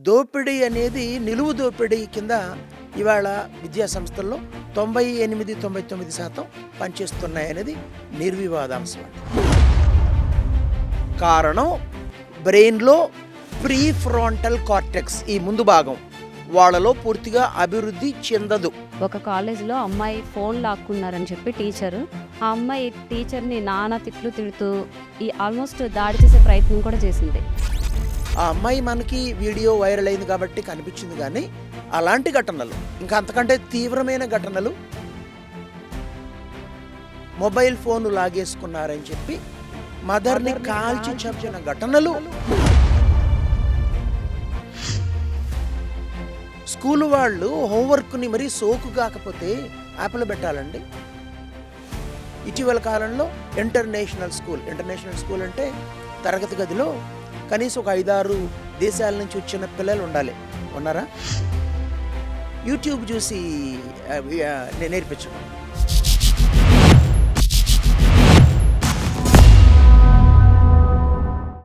దోపిడీ అనేది నిలువు దోపిడీ కింద ఇవాళ విద్యా సంస్థల్లో 98-99% పనిచేస్తున్నాయనేది నిర్వివాదాంశం. కారణం బ్రెయిన్లో ప్రీఫ్రాంటల్ కార్టెక్స్, ఈ ముందు భాగం వాళ్ళలో పూర్తిగా అభివృద్ధి చెందదు. ఒక కాలేజీలో అమ్మాయి ఫోన్ లాక్కున్నారని చెప్పి ఆ అమ్మాయి టీచర్ని నానా తిట్లు తిడుతూ ఆల్మోస్ట్ దాడి చేసే ప్రయత్నం కూడా చేసింది. ఆ అమ్మాయి మనకి వీడియో వైరల్ అయింది కాబట్టి కనిపించింది, కానీ అలాంటి ఘటనలు, ఇంకా అంతకంటే తీవ్రమైన ఘటనలు, మొబైల్ ఫోన్ లాగేసుకున్నారని చెప్పి మదర్ని కాల్చి చంపిన ఘటనలు, స్కూల్ వాళ్ళు హోంవర్క్ని మరీ సోకు కాకపోతే యాప్లు పెట్టాలండి. ఇటీవల కాలంలో ఇంటర్నేషనల్ స్కూల్ అంటే తరగతి గదిలో కనీసం ఒక 5-6 దేశాల నుంచి వచ్చిన పిల్లలు ఉన్నారా? యూట్యూబ్ చూసి నేర్పించడం.